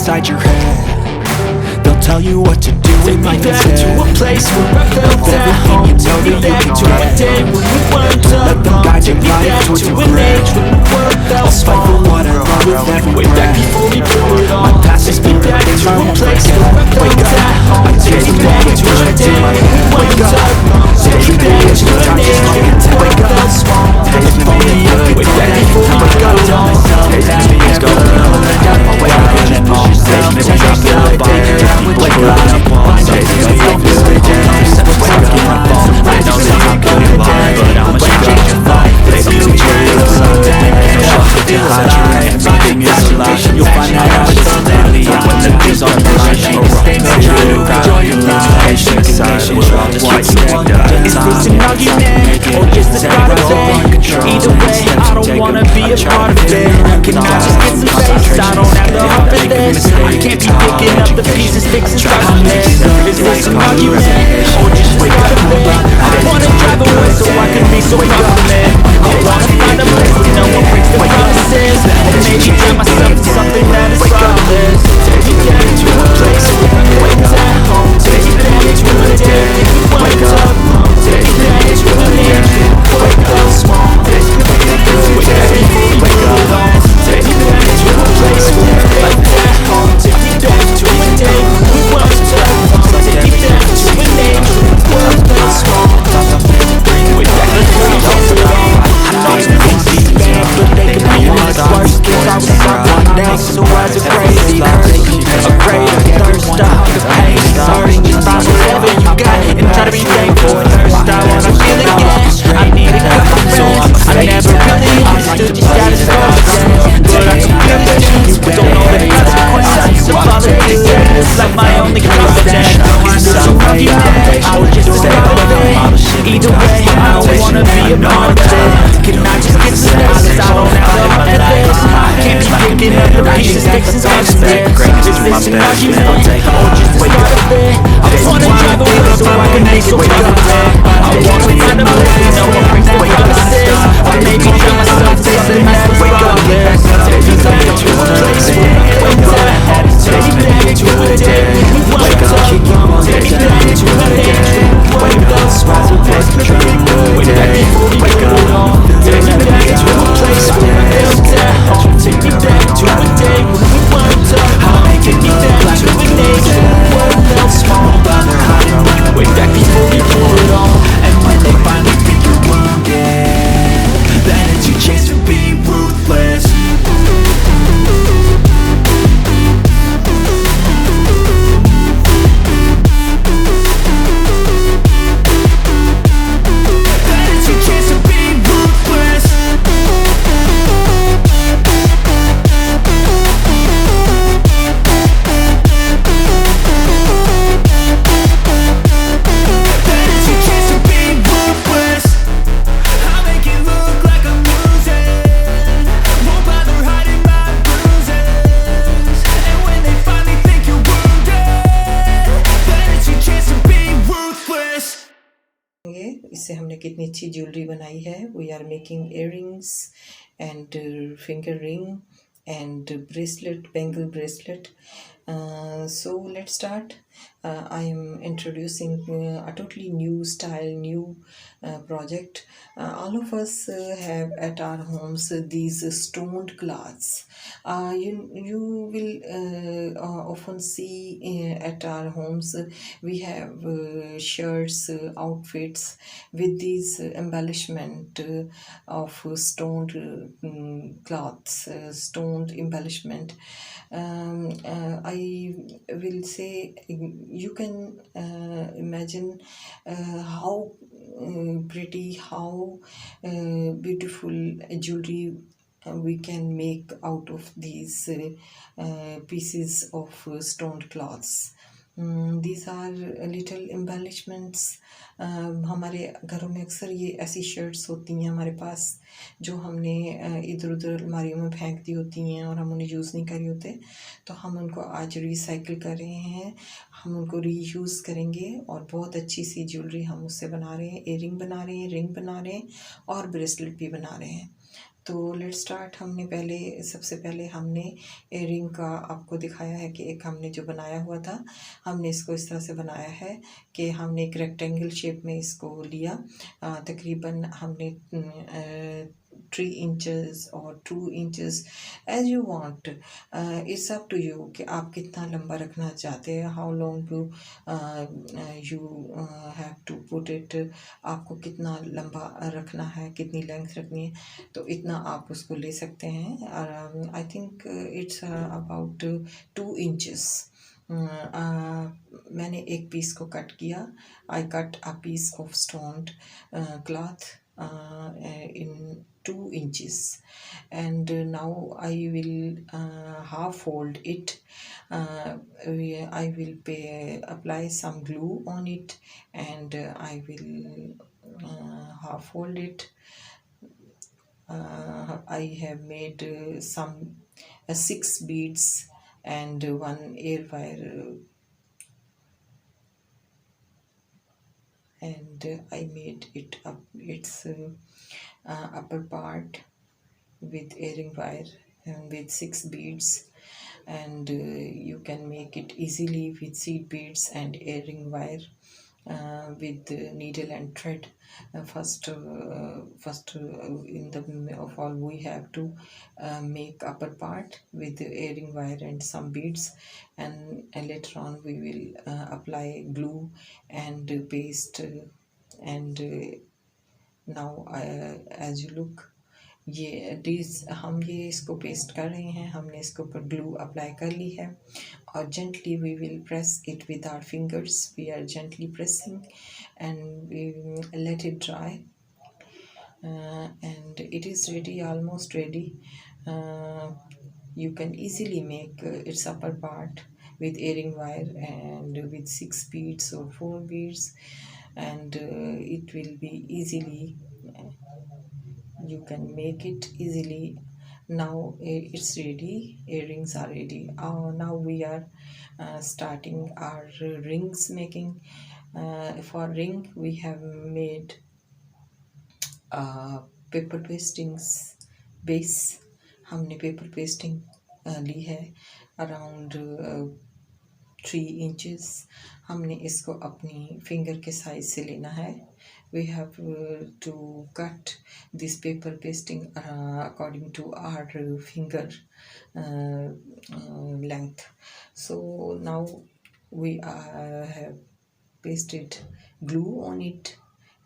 inside your head. They'll tell you what to do. Take me back to a place where I felt at home. Take me back to a day when we weren't alone. Take me back to an age when the world felt small. I'll fight for what I love with every Way back breath. before we blew it all. My past is Take me back to a place where I felt at home. Take me back to a day when we weren't alone. Take me back to an age when the world felt small. Way back before we blew it all. Let's go. Wake up and then push yourself. Take me down, wake up, walls. Take me back to a day. I know that you could be blind, but I'ma change your life. Baby, you change something. Everything is a lie. You'll find that out lately. When the beats on the line, try to enjoy your life. Patient inside, we're all just waiting to Is this an argument, or just the start of it? Either way, I don't wanna be a part of it. Can I just get some space? I don't have the heart for this. I can't be picking up the pieces, fixing stuff on this. Is this an argument, or just the start of it? I wanna drive away so I can be so proud of it. I wanna find a place where no one breaks the promises. Or maybe turn myself to something that is flawless. Take me back to a place where I felt at home. Take me back to a day when we weren't alone. Take me back to an age when the world felt small. Take me back before we blew it all. Take me back to a place where I felt at home. Take me back to a day when we weren't alone. Take me back to an age when the world felt small. Way back before we blew it all. I know it's been bad, but they could be much worse. If I was someone else who was a crazy person, a greater thirst, a hunger, pain, hurting. Just find whatever you got and try to be thankful. Thirst, I wanna feel again. I need a couple friends. I never really understood your status quo, but I can feel it. You don't know the consequences of all of this. It's like my only confidence. Is this an argument? I would just stay with it. Either way, I don't wanna be a part of it. Can I just get some space? I don't have the heart for this. I can't be picking up the pieces, fixing stuff on this. Is this an argument, or just the start of it? I wanna drive away so I can be so proud of it. I wanna find a place where no one breaks the promises. Or maybe tell myself to something that's regardless. Take me back to a place where I felt at home. Take me back to a day when we weren't alone. Take me back to an age when the world felt small. Way back before we blew it all. Take me back to a place where I felt at home. Take me back to a day when we weren't alone. Take me back to an age when the world felt small. Way back before we blew it all. And when they finally think you're wounded, then it's your chance to be ruthless. इससे हमने कितनी अच्छी jewellery बनाई है. We are making earrings and finger ring and bracelet, bangle bracelet. So let's start. I am introducing a totally new style, new project. All of us have at our homes these stoned cloths. You will often see at our homes we have shirts, outfits with these embellishment of stoned cloths, stoned embellishment. I will say you can imagine how pretty, how beautiful jewelry we can make out of these pieces of stoned cloths. These are little embellishments. हमारे घरों में अक्सर ये ऐसी shirts होती हैं हमारे पास जो हमने इधर उधर अलमारियों में फेंक दी होती हैं और हम उन्हें यूज़ नहीं कर रहे होते, तो हम उनको आज रिसाइकिल कर रहे हैं, हम उनको रीयूज़ करेंगे और बहुत अच्छी सी ज्वेलरी हम उससे बना रहे हैं. इयररिंग बना रहे हैं, रिंग बना रहे हैं और ब्रेसलेट भी बना रहे हैं. तो लेट्स स्टार्ट। सबसे पहले हमने एयरिंग का आपको दिखाया है कि एक हमने जो बनाया हुआ था, हमने इसको इस तरह से बनाया है कि हमने एक रेक्टेंगल शेप में इसको लिया। तकरीबन हमने 3 इंचेस और 2 inches, as you want, it's up to you कि आप कितना लंबा रखना चाहते हैं, how long you have to put it, आपको कितना लंबा रखना है, कितनी लेंथ रखनी है, तो इतना आप उसको ले सकते हैं। I think it's about 2 inches. मैंने एक पीस को कट किया। I cut a piece of stoned cloth in 2 inches, and now I will half fold it. I will apply some glue on it, and I will half fold it. I have made some 6 beads and one air wire, and I made it up its upper part with earring wire and with 6 beads, and you can make it easily with seed beads and earring wire, with needle and thread. First, in the of all, we have to make upper part with the earring wire and some beads, and later on we will apply glue and paste, and now as you look, हम ये इसको paste कर रहे हैं, हमने इसके ऊपर glue apply कर ली है, और gently we will press it with our fingers. We are gently pressing, and we let it dry, and it is ready, almost ready. You can easily make its upper part with earring wire and with 6 beads or 4 beads, and it will be easily, you can make it easily. Now it's ready, earrings are ready. Now we are starting our rings making. For ring we have made paper pastings base. हमने paper pasting ली है around 3 inches. हमने इसको अपनी finger के size से लेना है। We have to cut this paper pasting according to our finger length. So now we have pasted glue on it,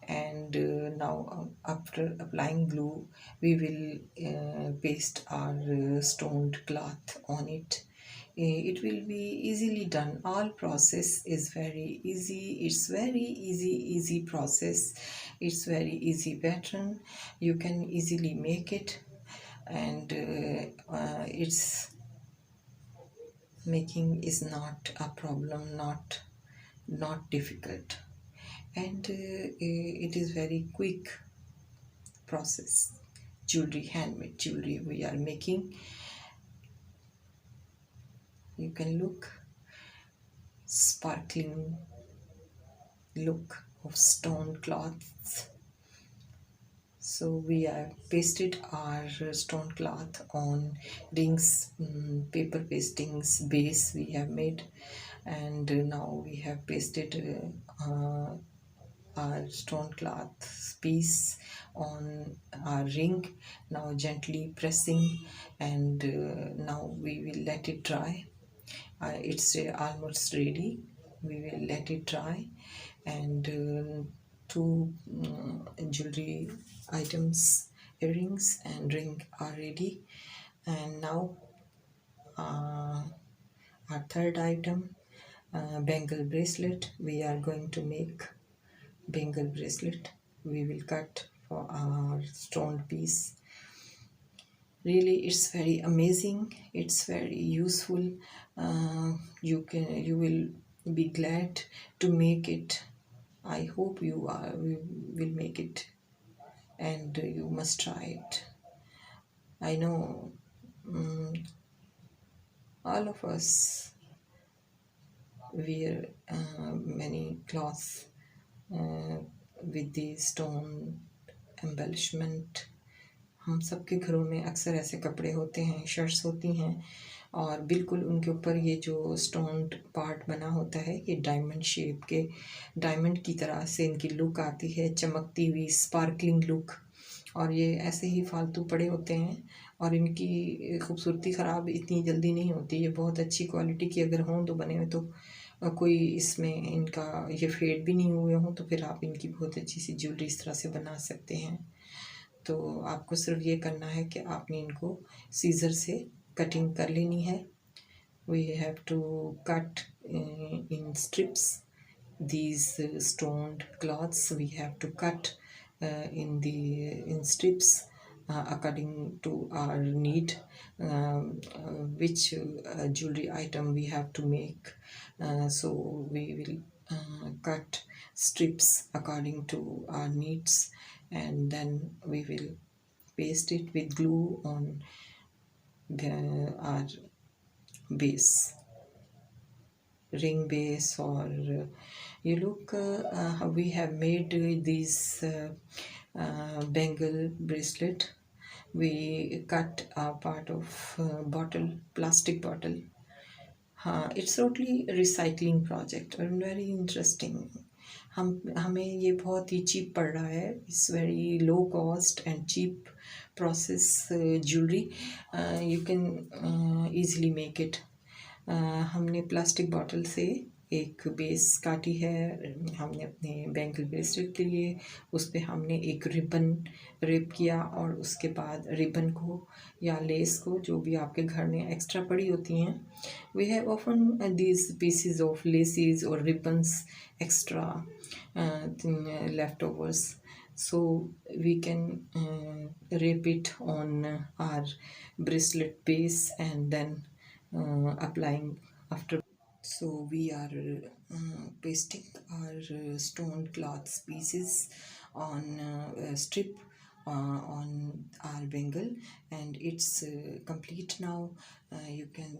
and now after applying glue we will paste our stoned cloth on it. It will be easily done. All process is very easy. It's very easy process. It's very easy pattern. You can easily make it, and it's making is not a problem, not difficult, and it is very quick process. Jewelry, handmade jewelry we are making. You can look sparkling look of stone cloths. So we have pasted our stone cloth on rings, paper pastings base we have made, and now we have pasted our stone cloth piece on our ring. Now gently pressing, and now we will let it dry. It's almost ready. We will let it dry, and 2 jewelry items, earrings and ring, are ready. And now our third item, bangle bracelet. We are going to make bangle bracelet. We will cut for our stone piece. Really, it's very amazing, it's very useful. You will be glad to make it. I hope you will make it, and you must try it. I know all of us wear many cloths with the stone embellishment. हम सबके घरों में अक्सर ऐसे कपड़े होते हैं, shirts होती हैं, और बिल्कुल उनके ऊपर ये जो स्टोन पार्ट बना होता है, ये डायमंड शेप के, डायमंड की तरह से इनकी लुक आती है, चमकती हुई स्पार्कलिंग लुक। और ये ऐसे ही फालतू पड़े होते हैं, और इनकी खूबसूरती ख़राब इतनी जल्दी नहीं होती। ये बहुत अच्छी क्वालिटी की अगर हों तो बने हुए, तो कोई इसमें इनका ये फेड भी नहीं हुए हों, तो फिर आप इनकी बहुत अच्छी सी ज्वेलरी इस तरह से बना सकते हैं। तो आपको सिर्फ ये करना है कि आपने इनको सीज़र से कटिंग कर लेनी है। We have to cut in strips these stoned cloths. We have to cut in strips according to our need, which jewelry item we have to make. So we will cut strips according to our needs, and then we will paste it with glue on our base, ring base, or you look how we have made these bangle bracelet. We cut a part of bottle, plastic bottle. It's totally recycling project and very interesting. हमें ये बहुत ही cheap पड़ रहा है. It's very low cost and cheap process jewelry. You can easily make it. हमने plastic bottle से एक base काटी है हमने अपने बैंगल ब्रेसलेट के लिए. उस पर हमने एक रिबन रेप किया, और उसके बाद रिबन को या लेस को, जो भी आपके घर में एक्स्ट्रा पड़ी होती हैं, we have often these pieces of laces और ribbons extra leftovers, so we can wrap it on our bracelet base and then applying after. So we are pasting our stone cloth pieces on a strip on our bangle, and it's complete now. You can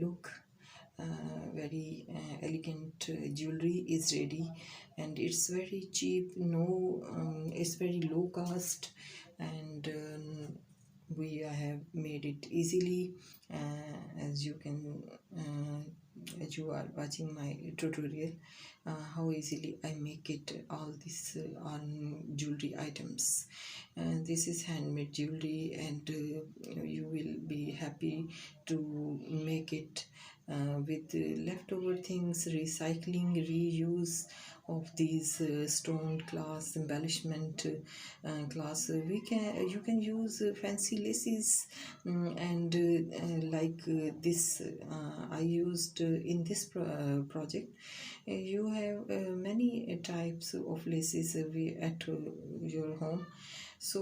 look very elegant jewelry is ready, and it's very cheap. No, it's very low cost, and we have made it easily, as you can as you are watching my tutorial, how easily I make it all this on jewelry items. This is handmade jewelry, and you will be happy to make it with leftover things, recycling, reuse of these stone glass embellishment glass. You can use fancy laces, and like this I used in this project. You have many types of laces at your home, so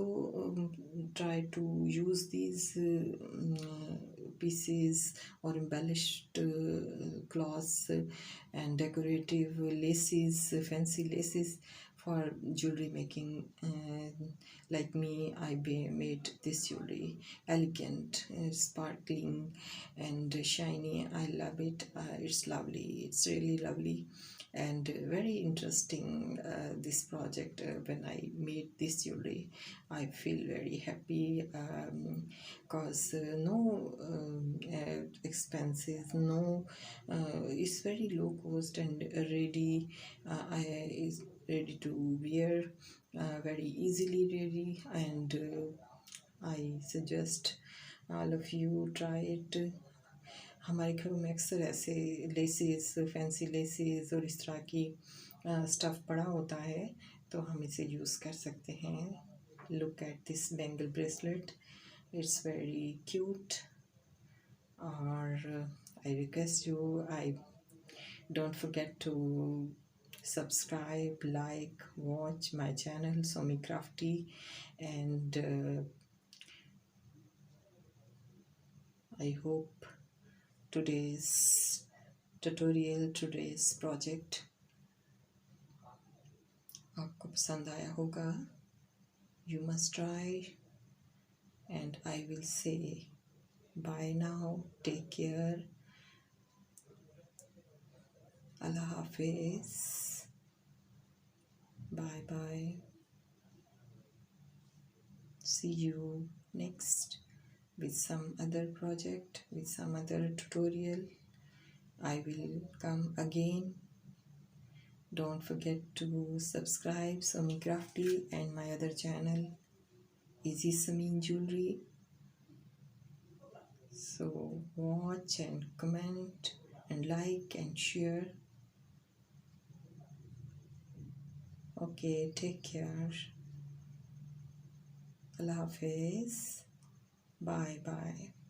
try to use these pieces or embellished cloths and decorative laces, fancy laces for jewelry making. Like me, I made this jewelry elegant, sparkling and shiny. I love it. It's lovely, it's really lovely and very interesting. This project, when I made this jewelry, I feel very happy, because no expenses, no, it's very low cost and ready, is ready to wear, very easily ready, and I suggest all of you try it. हमारे घरों में अक्सर ऐसे laces, fancy laces और इस तरह की stuff पड़ा होता है, तो हम इसे यूज़ कर सकते हैं. Look at this bangle bracelet, it's very cute. और I request you, I don't forget to subscribe, like, watch my channel somycrafty, and I hope today's tutorial, today's project आपको पसंद आया होगा. You must try, and I will say bye now. Take care. Allah Hafiz. Bye bye. see you next with some other project, with some other tutorial. I will come again. Don't forget to subscribe somycrafty and my other channel Easy Samin Jewelry. So watch and comment and like and share. Okay, take care. Allah Hafiz. Bye bye.